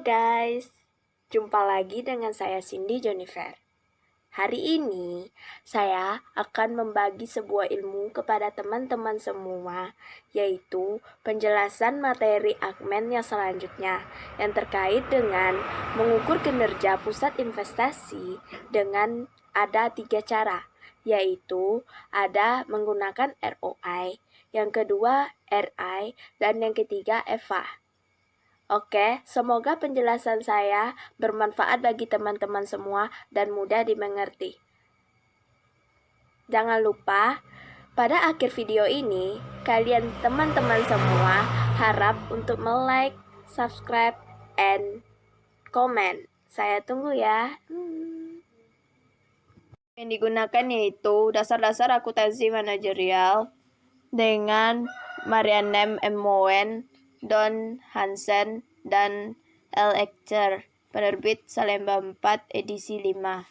guys, jumpa lagi dengan saya Cindy Jennifer. Hari ini saya akan membagi sebuah ilmu kepada teman-teman semua, yaitu penjelasan materi Agmen yang selanjutnya yang terkait dengan mengukur kinerja pusat investasi dengan ada 3 cara, yaitu ada menggunakan ROI, yang kedua RI, dan yang ketiga EVA. Oke, semoga penjelasan saya bermanfaat bagi teman-teman semua dan mudah dimengerti. Jangan lupa, pada akhir video ini, kalian teman-teman semua harap untuk like, subscribe, and comment. Saya tunggu ya. Yang digunakan yaitu dasar-dasar akuntansi manajerial dengan Marianne M. Moen, Don Hansen, dan L. Echter, penerbit Salemba 4 edisi 5.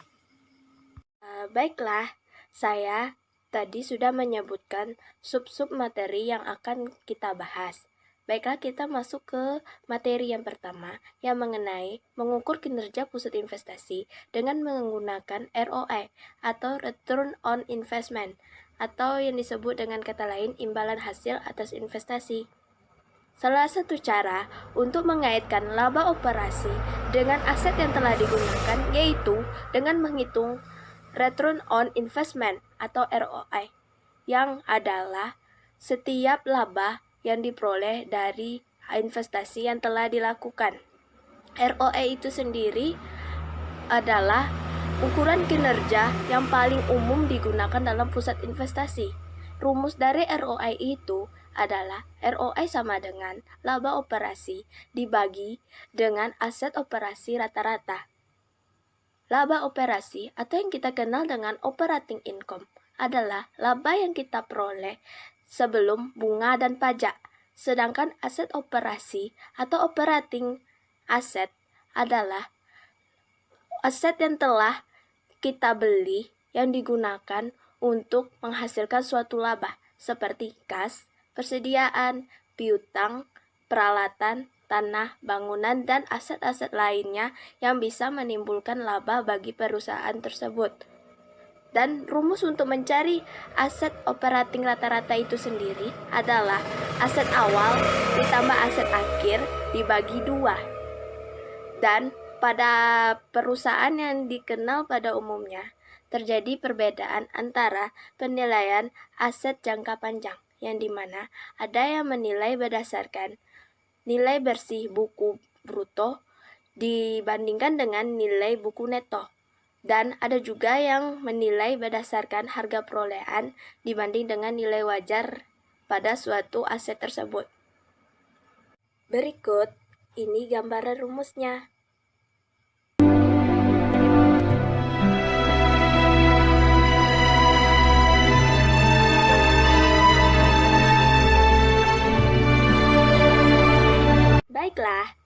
Baiklah, saya tadi sudah menyebutkan sub-sub materi yang akan kita bahas. Baiklah, kita masuk ke materi yang pertama yang mengenai mengukur kinerja pusat investasi dengan menggunakan ROI atau Return on Investment, atau yang disebut dengan kata lain imbalan hasil atas investasi. Salah satu cara untuk mengaitkan laba operasi dengan aset yang telah digunakan yaitu dengan menghitung Return on Investment atau ROI, yang adalah setiap laba yang diperoleh dari investasi yang telah dilakukan. ROI itu sendiri adalah ukuran kinerja yang paling umum digunakan dalam pusat investasi. Rumus dari ROI itu adalah ROI sama dengan laba operasi dibagi dengan aset operasi rata-rata. Laba operasi atau yang kita kenal dengan operating income adalah laba yang kita peroleh sebelum bunga dan pajak. Sedangkan aset operasi atau operating asset adalah aset yang telah kita beli yang digunakan untuk menghasilkan suatu laba seperti kas, persediaan, piutang, peralatan, tanah, bangunan, dan aset-aset lainnya yang bisa menimbulkan laba bagi perusahaan tersebut. Dan rumus untuk mencari aset operating rata-rata itu sendiri adalah aset awal ditambah aset akhir dibagi 2. Dan pada perusahaan yang dikenal pada umumnya, terjadi perbedaan antara penilaian aset jangka panjang, yang dimana ada yang menilai berdasarkan nilai bersih buku bruto dibandingkan dengan nilai buku neto. Dan ada juga yang menilai berdasarkan harga perolehan dibanding dengan nilai wajar pada suatu aset tersebut. Berikut ini gambaran rumusnya. Baiklah,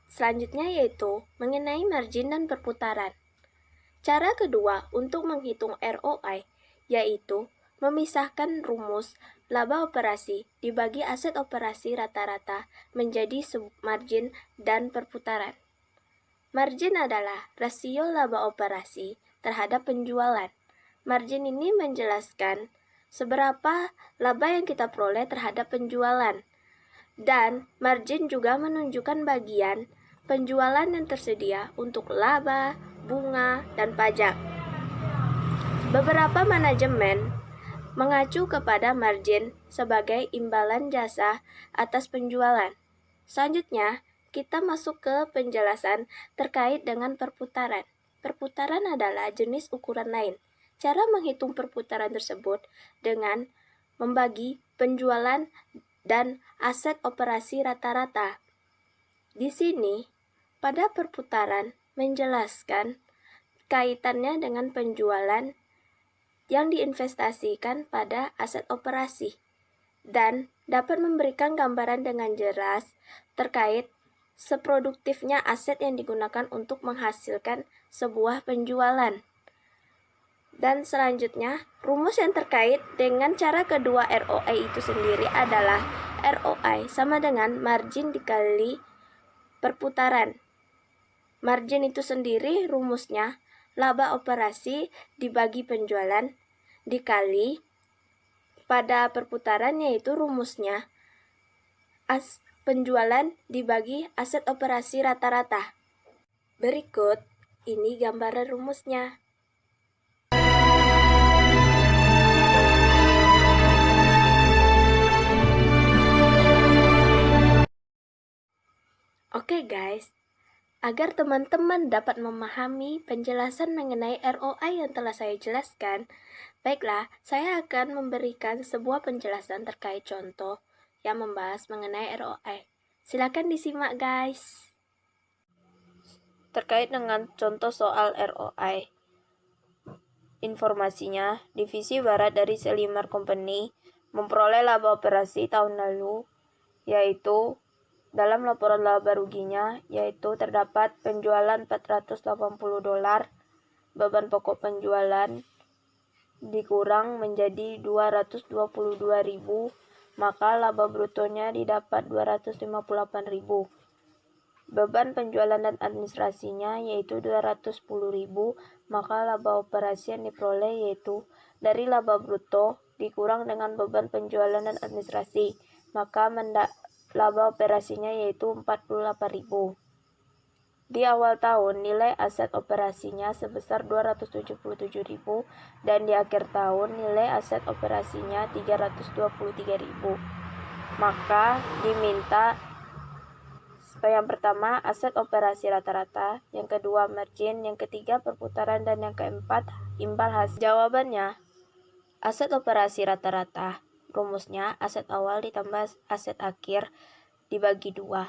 selanjutnya yaitu mengenai margin dan perputaran. Cara kedua untuk menghitung ROI yaitu memisahkan rumus laba operasi dibagi aset operasi rata-rata menjadi margin dan perputaran. Margin adalah rasio laba operasi terhadap penjualan. Margin ini menjelaskan seberapa laba yang kita peroleh terhadap penjualan. Dan margin juga menunjukkan bagian penjualan yang tersedia untuk laba, bunga, dan pajak. Beberapa manajemen mengacu kepada margin sebagai imbalan jasa atas penjualan. Selanjutnya, kita masuk ke penjelasan terkait dengan perputaran. Perputaran adalah jenis ukuran lain. Cara menghitung perputaran tersebut dengan membagi penjualan dan aset operasi rata-rata. Di sini, pada perputaran menjelaskan kaitannya dengan penjualan yang diinvestasikan pada aset operasi dan dapat memberikan gambaran dengan jelas terkait seproduktifnya aset yang digunakan untuk menghasilkan sebuah penjualan. Dan selanjutnya, rumus yang terkait dengan cara kedua ROI itu sendiri adalah ROI sama dengan margin dikali perputaran. Margin itu sendiri rumusnya laba operasi dibagi penjualan dikali pada perputaran, yaitu rumusnya penjualan dibagi aset operasi rata-rata. Berikut ini gambaran rumusnya. Oke guys, agar teman-teman dapat memahami penjelasan mengenai ROI yang telah saya jelaskan, baiklah, saya akan memberikan sebuah penjelasan terkait contoh yang membahas mengenai ROI. Silakan disimak guys. Terkait dengan contoh soal ROI. Informasinya, Divisi Barat dari Selimar Company memperoleh laba operasi tahun lalu, yaitu dalam laporan laba ruginya, yaitu terdapat penjualan $480, beban pokok penjualan dikurang menjadi 222.000, maka laba brutonya didapat 258.000. Beban penjualan dan administrasinya yaitu 210.000, maka laba operasi yang diperoleh yaitu dari laba bruto dikurang dengan beban penjualan dan administrasi, maka laba operasinya yaitu 48.000. Di awal tahun nilai aset operasinya sebesar 277.000 dan di akhir tahun nilai aset operasinya 323.000. Maka diminta yang pertama aset operasi rata-rata, yang kedua margin, yang ketiga perputaran, dan yang keempat imbal hasil. Jawabannya, aset operasi rata-rata, rumusnya aset awal ditambah aset akhir dibagi 2.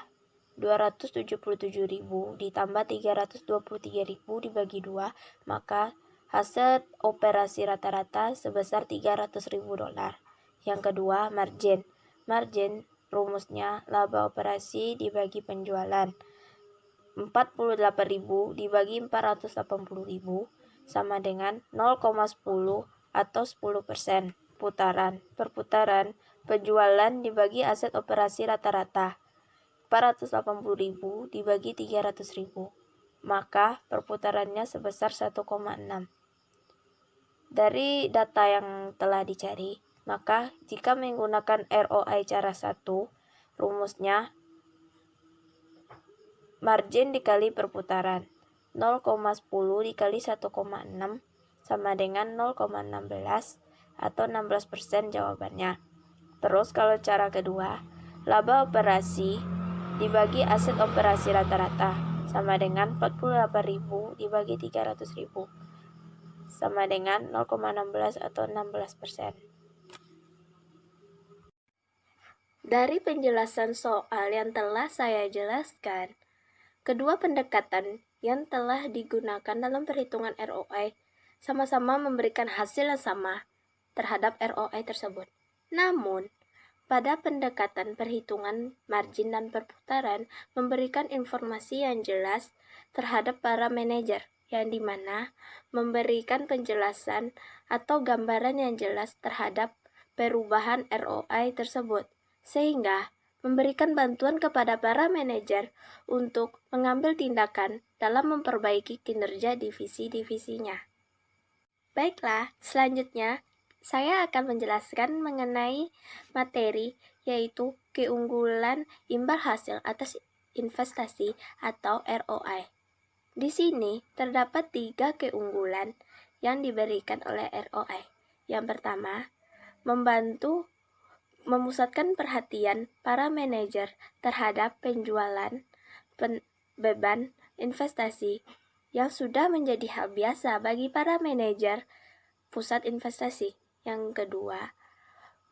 277.000 ditambah 323.000 dibagi 2, maka aset operasi rata-rata sebesar $300.000. Yang kedua, margin. Margin rumusnya laba operasi dibagi penjualan. 48.000 dibagi 480.000 sama dengan 0,10 atau 10%. Perputaran penjualan dibagi aset operasi rata-rata. 480.000 dibagi 300.000, maka perputarannya sebesar 1,6. Dari data yang telah dicari, maka jika menggunakan ROI cara 1, rumusnya margin dikali perputaran. 0,10 dikali 1,6 sama dengan 0,16 atau 16% jawabannya. Terus kalau cara kedua, laba operasi dibagi aset operasi rata-rata sama dengan 48.000 dibagi 300.000 sama dengan 0,16 atau 16%. Dari penjelasan soal yang telah saya jelaskan, kedua pendekatan yang telah digunakan dalam perhitungan ROI sama-sama memberikan hasil yang sama terhadap ROI tersebut. Namun, pada pendekatan perhitungan margin dan perputaran memberikan informasi yang jelas terhadap para manajer, yang dimana memberikan penjelasan atau gambaran yang jelas terhadap perubahan ROI tersebut, sehingga memberikan bantuan kepada para manajer untuk mengambil tindakan dalam memperbaiki kinerja divisi-divisinya. Baiklah, selanjutnya saya akan menjelaskan mengenai materi, yaitu keunggulan imbal hasil atas investasi atau ROI. Di sini terdapat 3 keunggulan yang diberikan oleh ROI. Yang pertama, membantu memusatkan perhatian para manajer terhadap penjualan beban investasi yang sudah menjadi hal biasa bagi para manajer pusat investasi. Yang kedua,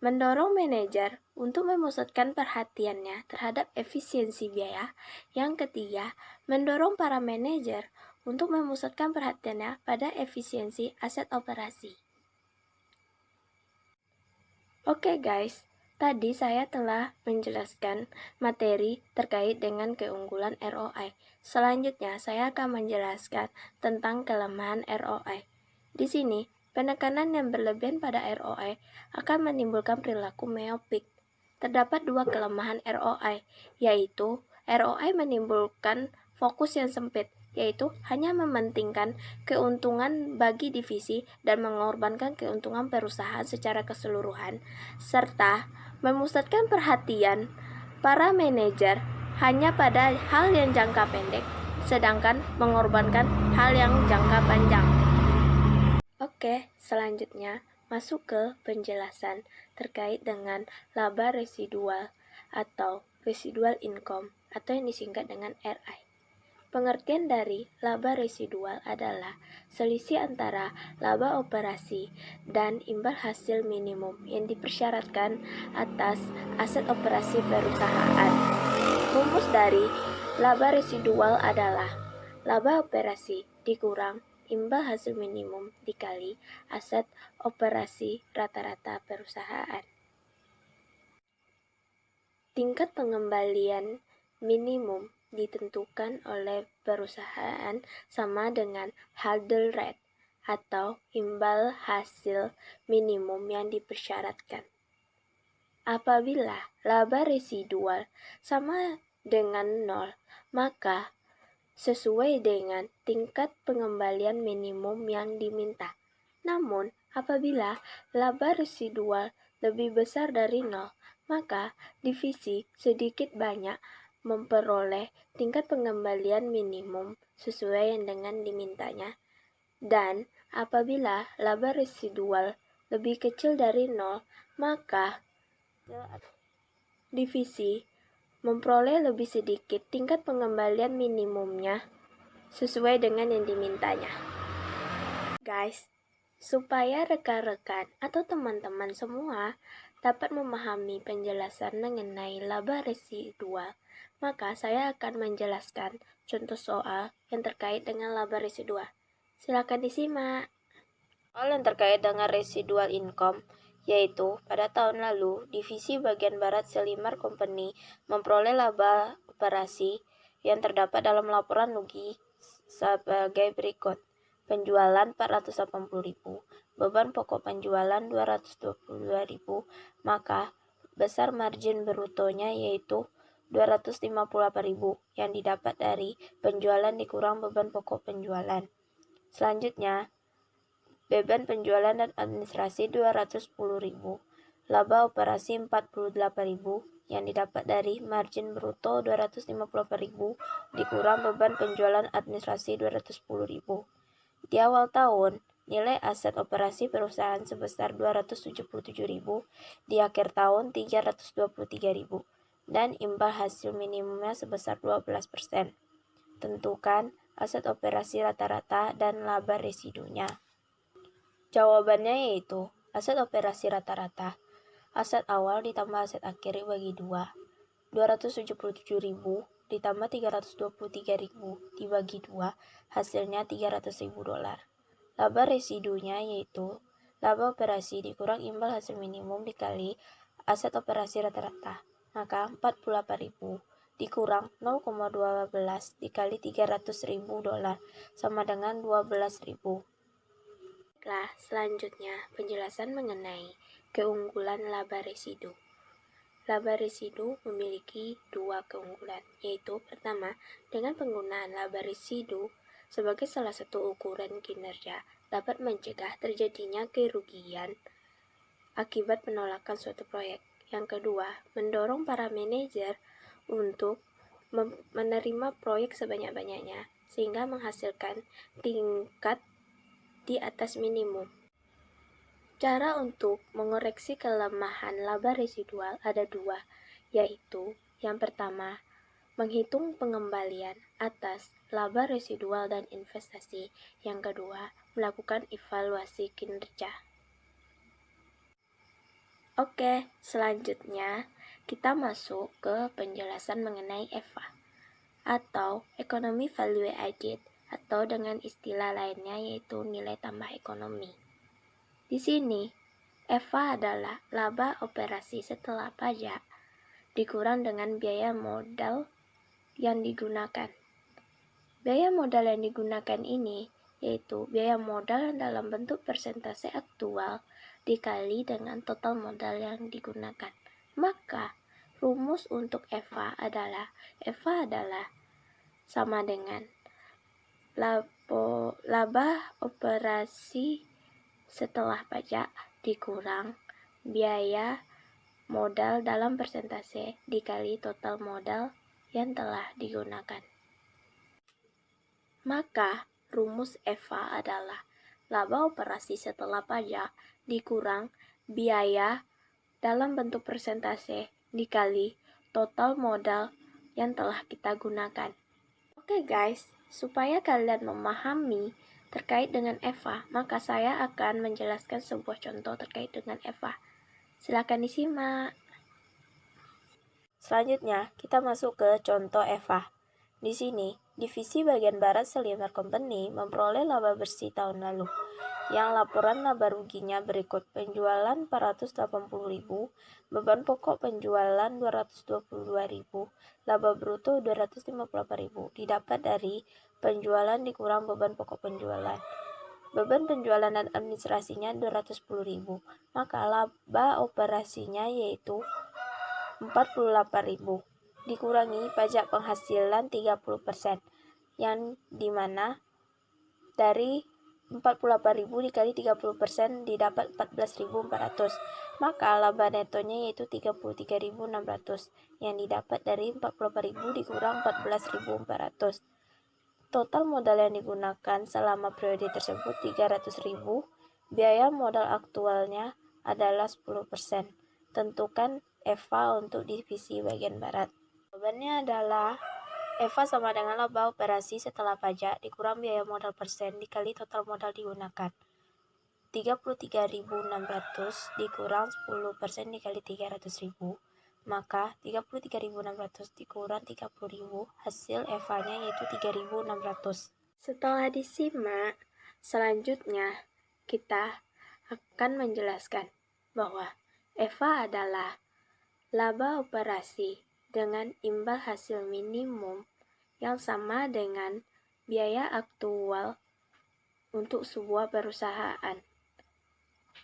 mendorong manajer untuk memusatkan perhatiannya terhadap efisiensi biaya. Yang ketiga, mendorong para manajer untuk memusatkan perhatiannya pada efisiensi aset operasi. Oke guys, tadi saya telah menjelaskan materi terkait dengan keunggulan ROI. Selanjutnya, saya akan menjelaskan tentang kelemahan ROI. Di sini, penekanan yang berlebihan pada ROI akan menimbulkan perilaku meopik. Terdapat 2 kelemahan ROI, yaitu ROI menimbulkan fokus yang sempit yaitu hanya mementingkan keuntungan bagi divisi dan mengorbankan keuntungan perusahaan secara keseluruhan, serta memusatkan perhatian para manajer hanya pada hal yang jangka pendek, sedangkan mengorbankan hal yang jangka panjang. Oke, selanjutnya masuk ke penjelasan terkait dengan laba residual atau residual income atau yang disingkat dengan RI. Pengertian dari laba residual adalah selisih antara laba operasi dan imbal hasil minimum yang dipersyaratkan atas aset operasi perusahaan. Rumus dari laba residual adalah laba operasi dikurang imbal hasil minimum dikali aset operasi rata-rata perusahaan. Tingkat pengembalian minimum ditentukan oleh perusahaan sama dengan hurdle rate atau imbal hasil minimum yang dipersyaratkan. Apabila laba residual sama dengan 0, maka sesuai dengan tingkat pengembalian minimum yang diminta. Namun, apabila laba residual lebih besar dari 0, maka divisi sedikit banyak memperoleh tingkat pengembalian minimum sesuai dengan dimintanya. Dan apabila laba residual lebih kecil dari 0, maka divisi memperoleh lebih sedikit tingkat pengembalian minimumnya sesuai dengan yang dimintanya. Guys, supaya rekan-rekan atau teman-teman semua dapat memahami penjelasan mengenai laba residual, maka saya akan menjelaskan contoh soal yang terkait dengan laba residual. Silakan disimak. Soal yang terkait dengan residual income, yaitu pada tahun lalu, divisi bagian barat Selimar Company memperoleh laba operasi yang terdapat dalam laporan rugi sebagai berikut. Penjualan 480.000, beban pokok penjualan 222.000, maka besar margin brutonya yaitu 258.000 yang didapat dari penjualan dikurang beban pokok penjualan. Selanjutnya, beban penjualan dan administrasi 210.000, laba operasi 48.000 yang didapat dari margin bruto 258.000 dikurang beban penjualan administrasi 210.000. Di awal tahun, nilai aset operasi perusahaan sebesar 277.000, di akhir tahun 323.000, dan imbal hasil minimumnya sebesar 12%. Tentukan aset operasi rata-rata dan laba residunya. Jawabannya yaitu aset operasi rata-rata, aset awal ditambah aset akhir dibagi 2, 277.000 ditambah 323.000 dibagi 2, hasilnya $300.000. Laba residunya yaitu laba operasi dikurang imbal hasil minimum dikali aset operasi rata-rata, maka 48.000 dikurang 0,12 dikali $300.000 sama dengan 12.000. Selanjutnya, penjelasan mengenai keunggulan laba residu. Laba residu memiliki dua keunggulan, yaitu pertama, dengan penggunaan laba residu sebagai salah satu ukuran kinerja dapat mencegah terjadinya kerugian akibat penolakan suatu proyek. Yang kedua, mendorong para manajer untuk menerima proyek sebanyak-banyaknya sehingga menghasilkan tingkat di atas minimum. Cara untuk mengoreksi kelemahan laba residual ada dua, yaitu yang pertama, menghitung pengembalian atas laba residual dan investasi. Yang kedua, melakukan evaluasi kinerja. Oke, selanjutnya kita masuk ke penjelasan mengenai EVA atau Economy Value Added atau dengan istilah lainnya yaitu nilai tambah ekonomi. Di sini, EVA adalah laba operasi setelah pajak dikurang dengan biaya modal yang digunakan. Biaya modal yang digunakan ini yaitu biaya modal dalam bentuk persentase aktual dikali dengan total modal yang digunakan. Maka, rumus untuk EVA adalah sama dengan laba operasi setelah pajak dikurang biaya modal dalam persentase dikali total modal yang telah digunakan. Maka rumus EVA adalah laba operasi setelah pajak dikurang biaya dalam bentuk persentase dikali total modal yang telah kita gunakan. Oke guys, supaya kalian memahami terkait dengan EVA, maka saya akan menjelaskan sebuah contoh terkait dengan EVA. Silakan disimak. Selanjutnya, kita masuk ke contoh EVA. Di sini, divisi bagian barat Selinar Company memperoleh laba bersih tahun lalu, yang laporan laba ruginya berikut: penjualan 480.000, beban pokok penjualan 222.000, laba bruto 258.000, didapat dari penjualan dikurang beban pokok penjualan. Beban penjualan dan administrasinya 210.000, maka laba operasinya yaitu 48.000, dikurangi pajak penghasilan 30%, yang dimana dari 48.000 dikali 30% didapat 14.400, maka laba netonya yaitu 33.600, yang didapat dari 48.000 dikurang 14.400. Total modal yang digunakan selama periode tersebut 300.000. Biaya modal aktualnya adalah 10%. Tentukan EVA untuk divisi bagian barat. Jawabannya adalah EVA sama dengan laba operasi setelah pajak dikurang biaya modal persen dikali total modal digunakan. 33.600 dikurang 10% dikali 300.000, maka 33.600 dikurang 30.000, hasil EVA-nya yaitu 3.600. Setelah disimak, selanjutnya kita akan menjelaskan bahwa EVA adalah laba operasi dengan imbal hasil minimum yang sama dengan biaya aktual untuk sebuah perusahaan.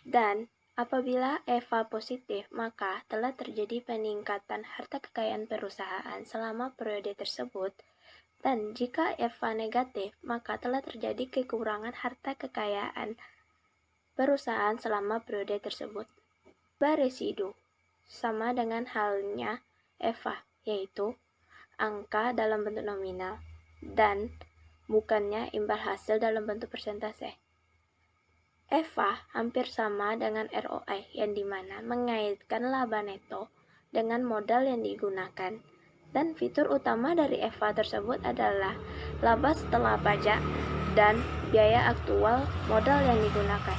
Dan apabila EVA positif, maka telah terjadi peningkatan harta kekayaan perusahaan selama periode tersebut. Dan jika EVA negatif, maka telah terjadi kekurangan harta kekayaan perusahaan selama periode tersebut. Laba residu sama dengan halnya EVA, yaitu angka dalam bentuk nominal dan bukannya imbal hasil dalam bentuk persentase. EVA hampir sama dengan ROI, yang dimana mengaitkan laba neto dengan modal yang digunakan. Dan fitur utama dari EVA tersebut adalah laba setelah pajak dan biaya aktual modal yang digunakan.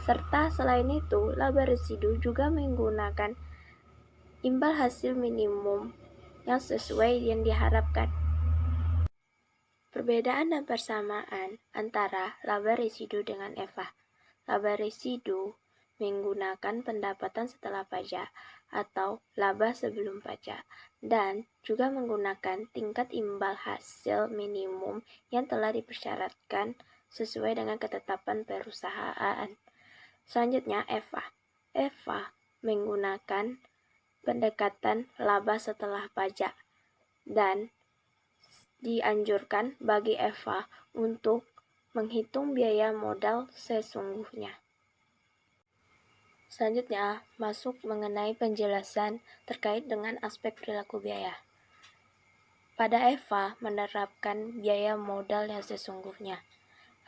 Serta selain itu, laba residu juga menggunakan imbal hasil minimum yang sesuai yang diharapkan. Perbedaan dan persamaan antara laba residu dengan EVA. Laba residu menggunakan pendapatan setelah pajak atau laba sebelum pajak, dan juga menggunakan tingkat imbal hasil minimum yang telah dipersyaratkan sesuai dengan ketetapan perusahaan. Selanjutnya EVA. EVA menggunakan pendekatan laba setelah pajak, dan dianjurkan bagi EVA untuk menghitung biaya modal sesungguhnya. Selanjutnya, masuk mengenai penjelasan terkait dengan aspek perilaku biaya. Pada EVA menerapkan biaya modal yang sesungguhnya.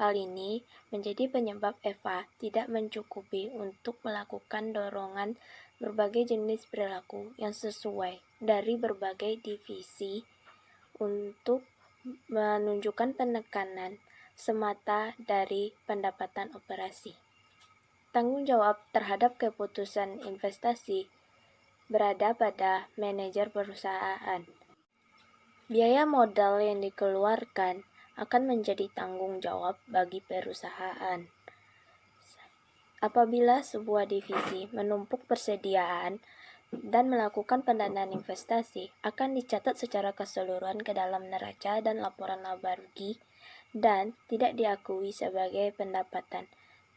Hal ini menjadi penyebab EVA tidak mencukupi untuk melakukan dorongan berbagai jenis perilaku yang sesuai dari berbagai divisi untuk menunjukkan penekanan semata dari pendapatan operasi. Tanggung jawab terhadap keputusan investasi berada pada manajer perusahaan. Biaya modal yang dikeluarkan akan menjadi tanggung jawab bagi perusahaan. Apabila sebuah divisi menumpuk persediaan dan melakukan pendanaan investasi, akan dicatat secara keseluruhan ke dalam neraca dan laporan laba rugi, dan tidak diakui sebagai pendapatan,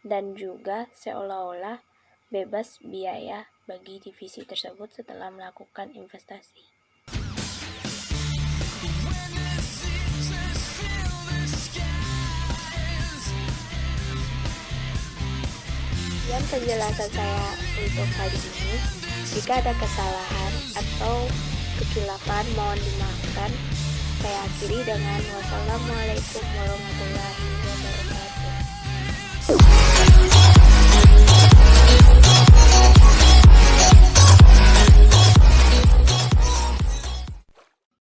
dan juga seolah-olah bebas biaya bagi divisi tersebut setelah melakukan investasi. Sekian penjelasan saya untuk kali ini. Jika ada kesalahan atau kekilafan mohon dimaafkan. Saya akhiri dengan wassalamualaikum warahmatullahi wabarakatuh.